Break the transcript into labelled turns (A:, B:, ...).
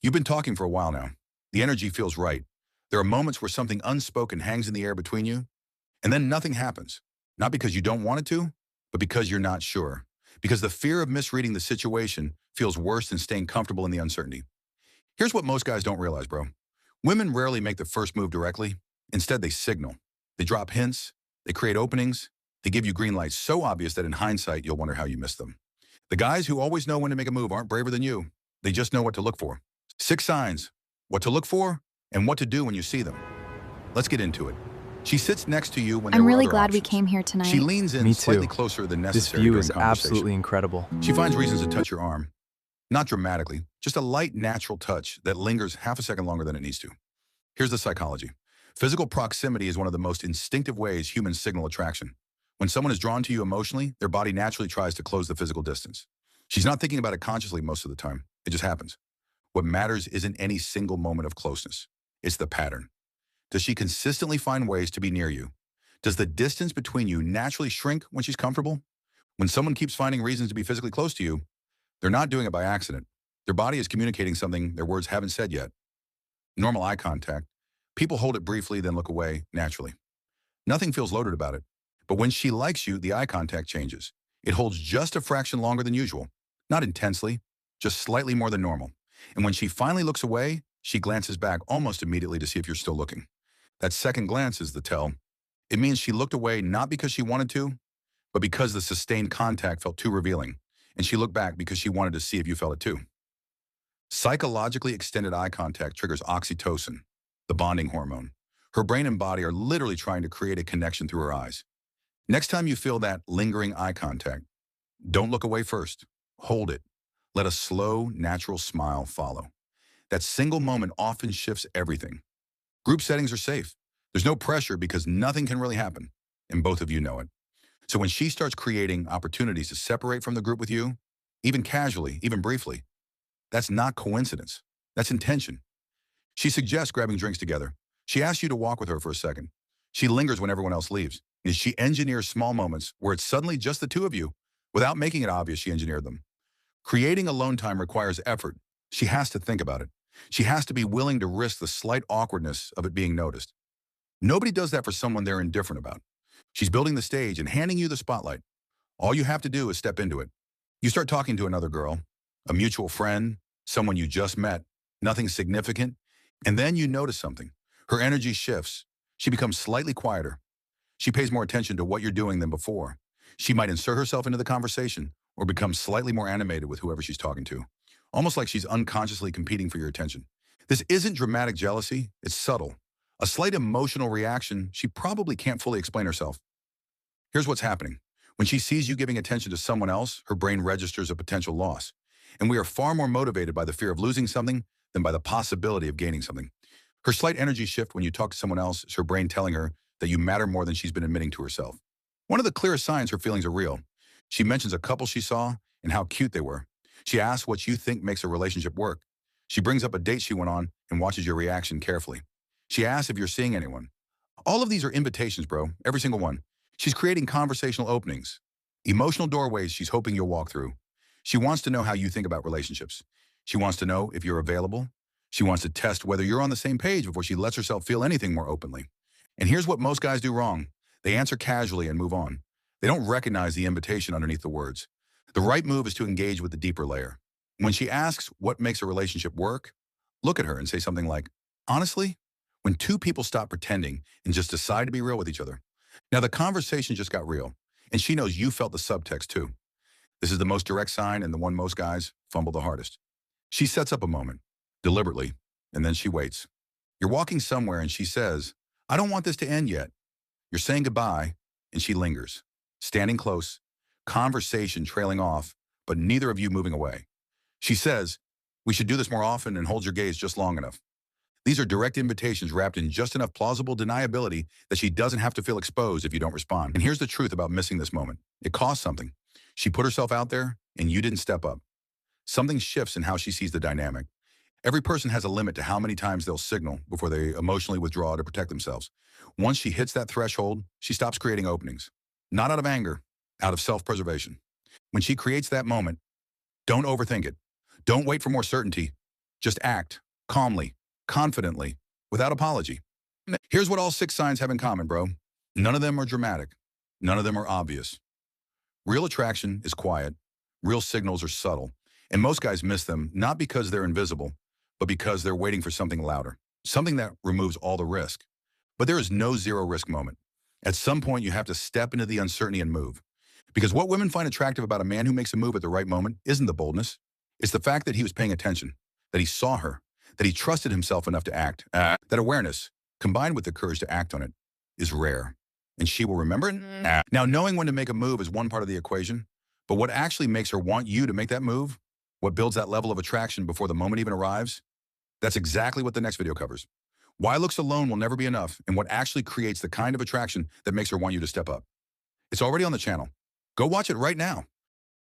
A: You've been talking for a while now. The energy feels right. There are moments where something unspoken hangs in the air between you, and then nothing happens. Not because you don't want it to, but because you're not sure. Because the fear of misreading the situation feels worse than staying comfortable in the uncertainty. Here's what most guys don't realize, bro. Women rarely make the first move directly. Instead, they signal. They drop hints. They create openings. They give you green lights so obvious that in hindsight, you'll wonder how you missed them. The guys who always know when to make a move aren't braver than you. They just know what to look for. 6 signs, what to look for, and what to do when you see them. Let's get into it. She sits next to you when there
B: I'm
A: were
B: really
A: other
B: glad we
A: options.
B: came here
A: She
B: tonight.
A: leans in
C: Me
A: slightly
C: too.
A: closer than
C: This
A: necessary
C: view
A: during
C: is
A: conversation.
C: absolutely incredible.
A: She finds reasons to touch your arm. Not dramatically, just a light, natural touch that lingers half a second longer than it needs to. Here's the psychology. Physical proximity is one of the most instinctive ways humans signal attraction. When someone is drawn to you emotionally, their body naturally tries to close the physical distance. She's not thinking about it consciously most of the time. It just happens. What matters isn't any single moment of closeness. It's the pattern. Does she consistently find ways to be near you? Does the distance between you naturally shrink when she's comfortable? When someone keeps finding reasons to be physically close to you, they're not doing it by accident. Their body is communicating something their words haven't said yet. Normal eye contact. People hold it briefly, then look away naturally. Nothing feels loaded about it. But when she likes you, the eye contact changes. It holds just a fraction longer than usual. Not intensely, just slightly more than normal. And when she finally looks away, she glances back almost immediately to see if you're still looking. That second glance is the tell. It means she looked away not because she wanted to, but because the sustained contact felt too revealing. And she looked back because she wanted to see if you felt it too. Psychologically extended eye contact triggers oxytocin, the bonding hormone. Her brain and body are literally trying to create a connection through her eyes. Next time you feel that lingering eye contact, don't look away first. Hold it. Let a slow, natural smile follow. That single moment often shifts everything. Group settings are safe. There's no pressure because nothing can really happen, and both of you know it. So when she starts creating opportunities to separate from the group with you, even casually, even briefly, that's not coincidence. That's intention. She suggests grabbing drinks together. She asks you to walk with her for a second. She lingers when everyone else leaves. And she engineers small moments where it's suddenly just the two of you. Without making it obvious, she engineered them. Creating alone time requires effort. She has to think about it. She has to be willing to risk the slight awkwardness of it being noticed. Nobody does that for someone they're indifferent about. She's building the stage and handing you the spotlight. All you have to do is step into it. You start talking to another girl, a mutual friend, someone you just met, nothing significant, and then you notice something. Her energy shifts. She becomes slightly quieter. She pays more attention to what you're doing than before. She might insert herself into the conversation or become slightly more animated with whoever she's talking to, almost like she's unconsciously competing for your attention. This isn't dramatic jealousy, it's subtle. A slight emotional reaction she probably can't fully explain herself. Here's what's happening. When she sees you giving attention to someone else, her brain registers a potential loss. And we are far more motivated by the fear of losing something than by the possibility of gaining something. Her slight energy shift when you talk to someone else is her brain telling her that you matter more than she's been admitting to herself. One of the clearest signs her feelings are real. She mentions a couple she saw and how cute they were. She asks what you think makes a relationship work. She brings up a date she went on and watches your reaction carefully. She asks if you're seeing anyone. All of these are invitations, bro, every single one. She's creating conversational openings, emotional doorways she's hoping you'll walk through. She wants to know how you think about relationships. She wants to know if you're available. She wants to test whether you're on the same page before she lets herself feel anything more openly. And here's what most guys do wrong. They answer casually and move on. They don't recognize the invitation underneath the words. The right move is to engage with the deeper layer. When she asks what makes a relationship work, look at her and say something like, honestly, when two people stop pretending and just decide to be real with each other. Now the conversation just got real, and she knows you felt the subtext too. This is the most direct sign and the one most guys fumble the hardest. She sets up a moment, deliberately, and then she waits. You're walking somewhere and she says, I don't want this to end yet. You're saying goodbye, and she lingers, standing close, conversation trailing off, but neither of you moving away. She says, we should do this more often, and holds your gaze just long enough. These are direct invitations wrapped in just enough plausible deniability that she doesn't have to feel exposed if you don't respond. And here's the truth about missing this moment. It costs something. She put herself out there, and you didn't step up. Something shifts in how she sees the dynamic. Every person has a limit to how many times they'll signal before they emotionally withdraw to protect themselves. Once she hits that threshold, she stops creating openings. Not out of anger, out of self-preservation. When she creates that moment, don't overthink it. Don't wait for more certainty. Just act, calmly, confidently, without apology. Here's what all 6 signs have in common, bro. None of them are dramatic. None of them are obvious. Real attraction is quiet. Real signals are subtle. And most guys miss them, not because they're invisible, but because they're waiting for something louder, something that removes all the risk. But there is no zero risk moment. At some point, you have to step into the uncertainty and move. Because what women find attractive about a man who makes a move at the right moment isn't the boldness. It's the fact that he was paying attention, that he saw her, that he trusted himself enough to act. That awareness, combined with the courage to act on it, is rare. And she will remember it. Now, knowing when to make a move is one part of the equation, but what actually makes her want you to make that move, what builds that level of attraction before the moment even arrives, that's exactly what the next video covers. Why looks alone will never be enough, and what actually creates the kind of attraction that makes her want you to step up. It's already on the channel. Go watch it right now.